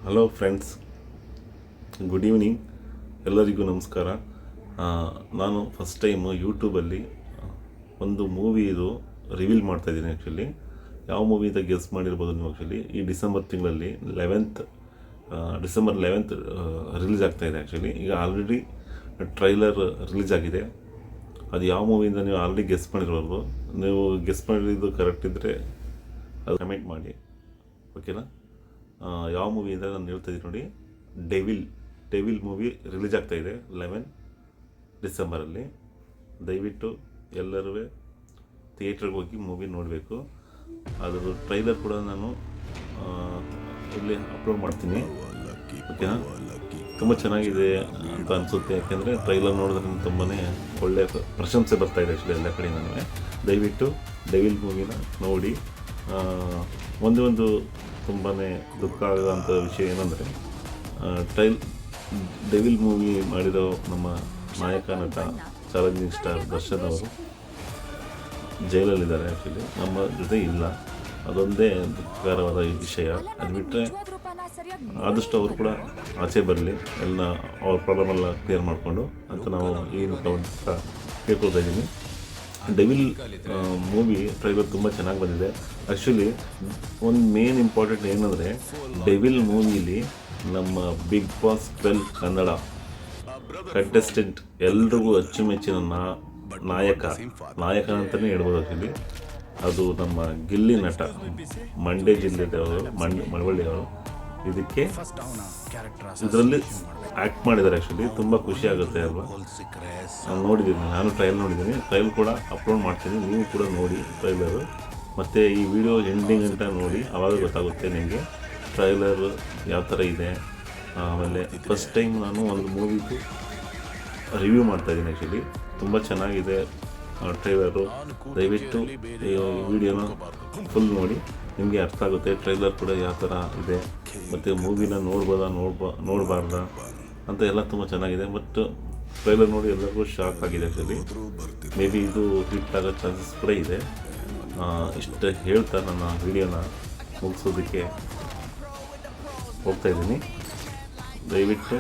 Hello friends, good evening. ಎಲ್ಲರಿಗೂ ನಮಸ್ಕಾರ. ನಾನು ಫಸ್ಟ್ ಟೈಮು ಯೂಟ್ಯೂಬಲ್ಲಿ ಒಂದು ಮೂವಿದು ರಿವೀಲ್ ಮಾಡ್ತಾಯಿದ್ದೀನಿ. ಆ್ಯಕ್ಚುಲಿ ಯಾವ ಮೂವಿ ಅಂತ ಗೆಸ್ ಮಾಡಿರ್ಬೋದು ನೀವು. ಆ್ಯಕ್ಚುಲಿ ಈ ಡಿಸೆಂಬರ್ ತಿಂಗಳಲ್ಲಿ ಡಿಸೆಂಬರ್ 11th ರಿಲೀಸ್ ಆಗ್ತಾಯಿದೆ. ಆ್ಯಕ್ಚುಲಿ ಈಗ ಆಲ್ರೆಡಿ ಟ್ರೈಲರ್ ರಿಲೀಸ್ ಆಗಿದೆ. ಅದು ಯಾವ ಮೂವಿಯಿಂದ ನೀವು ಆಲ್ರೆಡಿ ಗೆಸ್ ಮಾಡಿರ್ಬೋದು. ನೀವು ಗೆಸ್ ಮಾಡಿದ್ದು ಕರೆಕ್ಟ್ ಇದ್ದರೆ ಅದು ಕಮೆಂಟ್ ಮಾಡಿ, ಓಕೆನಾ? ಯಾವ ಮೂವಿ ಅಂದರೆ ನಾನು ಹೇಳ್ತಾಯಿದ್ದೀನಿ ನೋಡಿ, ಡೆವಿಲ್ ಮೂವಿ ರಿಲೀಸ್ ಆಗ್ತಾಯಿದೆ 11 ಡಿಸೆಂಬರಲ್ಲಿ. ದಯವಿಟ್ಟು ಎಲ್ಲರೂ ಥಿಯೇಟ್ರಿಗೆ ಹೋಗಿ ಮೂವಿ ನೋಡಬೇಕು. ಅದರ ಟ್ರೈಲರ್ ಕೂಡ ನಾನು ಇಲ್ಲಿ ಅಪ್ಲೋಡ್ ಮಾಡ್ತೀನಿ, ಓಕೆನಾ? ತುಂಬ ಚೆನ್ನಾಗಿದೆ ಅಂತ ಅನಿಸುತ್ತೆ. ಯಾಕೆಂದರೆ ಟ್ರೈಲರ್ ನೋಡಿದ್ರೆ ತುಂಬಾ ಒಳ್ಳೆಯ ಪ್ರಶಂಸೆ ಬರ್ತಾಯಿದೆ ಆ್ಯಕ್ಚುಲಿ ಎಲ್ಲ ಕಡೆ. ದಯವಿಟ್ಟು ಡೆವಿಲ್ ಮೂವಿನ ನೋಡಿ. ಒಂದು ತುಂಬಾ ದುಃಖ ಆಗೋಂಥ ವಿಷಯ ಏನಂದರೆ, ಡೆವಿಲ್ ಮೂವಿ ಮಾಡಿರೋ ನಮ್ಮ ನಾಯಕ ನಟ ಚಾಲೆಂಜಿಂಗ್ ಸ್ಟಾರ್ ದರ್ಶನ್ ಅವರು ಜೈಲಲ್ಲಿದ್ದಾರೆ. ಆ್ಯಕ್ಚುಲಿ ನಮ್ಮ ಜೊತೆ ಇಲ್ಲ. ಅದೊಂದೇ ದುಃಖಕರವಾದ ವಿಷಯ. ಅದು ಬಿಟ್ಟರೆ ಆದಷ್ಟು ಅವರು ಕೂಡ ಆಚೆ ಬರಲಿ, ಎಲ್ಲ ಅವ್ರ ಪ್ರಾಬ್ಲಮೆಲ್ಲ ಕ್ಲಿಯರ್ ಮಾಡಿಕೊಂಡು ಅಂತ ನಾವು ಈ ಮುಖಾಂತರ ಕೇಳ್ಕೊಳ್ತಾ ಇದ್ದೀನಿ. ಡೆವಿಲ್ ಮೂವಿ ಟ್ರೈಲರ್ ತುಂಬ ಚೆನ್ನಾಗಿ ಬಂದಿದೆ. ಆ್ಯಕ್ಚುಲಿ ಒಂದು ಮೇನ್ ಇಂಪಾರ್ಟೆಂಟ್ ಏನಂದರೆ, ಡೆವಿಲ್ ಮೂವಿಲಿ ನಮ್ಮ ಬಿಗ್ ಬಾಸ್ 12 ಕನ್ನಡ ಕಂಟೆಸ್ಟೆಂಟ್ ಎಲ್ರಿಗೂ ಅಚ್ಚುಮೆಚ್ಚಿನ ನಾಯಕ ಅಂತಲೇ ಹೇಳ್ಬೋದು. ಆ್ಯಕ್ಚುಲಿ ಅದು ನಮ್ಮ ಗಿಲ್ಲಿ ನಟ, ಮಂಡ್ಯ ಜಿಲ್ಲೆದವರು, ಮಳವಳ್ಳಿಯವರು. ಇದರಲ್ಲಿ ಆ್ಯಕ್ಟ್ ಮಾಡಿದ್ದಾರೆ. ಆ್ಯಕ್ಚುಲಿ ತುಂಬ ಖುಷಿ ಆಗುತ್ತೆ ಅಲ್ವಾ? ನಾನು ನೋಡಿದ್ದೀನಿ, ನಾನು ಟ್ರೈಲ್ ನೋಡಿದ್ದೀನಿ. ಟ್ರೈಲ್ ಕೂಡ ಅಪ್ಲೋಡ್ ಮಾಡ್ತೀನಿ, ನೀವು ಕೂಡ ನೋಡಿ ಟ್ರೈಲರು. ಮತ್ತು ಈ ವಿಡಿಯೋ ಎಂಡಿಂಗ್ ಅಂತ ನೋಡಿ, ಆವಾಗ ಗೊತ್ತಾಗುತ್ತೆ ನಿಮಗೆ ಟ್ರೈಲರ್ ಯಾವ ಥರ ಇದೆ. ಆಮೇಲೆ ಫಸ್ಟ್ ಟೈಮ್ ನಾನು ಒಂದು ಮೂವಿದು ರಿವ್ಯೂ ಮಾಡ್ತಾಯಿದ್ದೀನಿ. ಆ್ಯಕ್ಚುಲಿ ತುಂಬ ಚೆನ್ನಾಗಿದೆ ಟ್ರೈಲರು. ದಯವಿಟ್ಟು ಈ ವಿಡಿಯೋನ ಫುಲ್ ನೋಡಿ, ನಿಮಗೆ ಅರ್ಥ ಆಗುತ್ತೆ ಟ್ರೈಲರ್ ಕೂಡ ಯಾವ ಥರ ಇದೆ, ಮತ್ತು ಮೂವಿನ ನೋಡಬಾರ್ದ ಅಂತ ಎಲ್ಲ ತುಂಬ ಚೆನ್ನಾಗಿದೆ. ಬಟ್ ಟ್ರೈಲರ್ ನೋಡಿ ಎಲ್ಲರಿಗೂ ಶಾಕ್ ಆಗಿದೆ. ಆ್ಯಕ್ಚುಲಿ ಮೇ ಬಿ ಇದು ಹಿಟ್ ಆಗೋ ಚಾನ್ಸಸ್ ಕೂಡ ಇದೆ. ಇಷ್ಟು ಹೇಳ್ತಾ ನನ್ನ ವಿಡಿಯೋನ ಮುಗಿಸೋದಕ್ಕೆ ಹೋಗ್ತಾಯಿದ್ದೀನಿ. ದಯವಿಟ್ಟು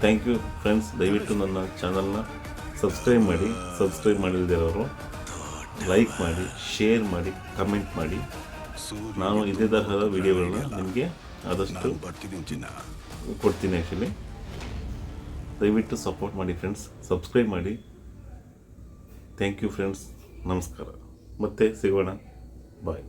ಥ್ಯಾಂಕ್ ಯು ಫ್ರೆಂಡ್ಸ್. ದಯವಿಟ್ಟು ನನ್ನ ಚಾನಲ್ನ ಸಬ್ಸ್ಕ್ರೈಬ್ ಮಾಡಿ. ಸಬ್ಸ್ಕ್ರೈಬ್ ಮಾಡಿಲ್ದಿರೋರು ಲೈಕ್ ಮಾಡಿ, ಶೇರ್ ಮಾಡಿ, ಕಮೆಂಟ್ ಮಾಡಿ. ನಾನು ಇದೇ ತರಹದ ವಿಡಿಯೋಗಳನ್ನ ನಿಮಗೆ ಆದಷ್ಟು ಕೊಡ್ತೀನಿ. ಆ್ಯಕ್ಚುಲಿ ದಯವಿಟ್ಟು ಸಪೋರ್ಟ್ ಮಾಡಿ ಫ್ರೆಂಡ್ಸ್, ಸಬ್ಸ್ಕ್ರೈಬ್ ಮಾಡಿ. ಥ್ಯಾಂಕ್ ಯು ಫ್ರೆಂಡ್ಸ್, ನಮಸ್ಕಾರ. ಮತ್ತೆ ಸಿಗೋಣ, ಬಾಯ್.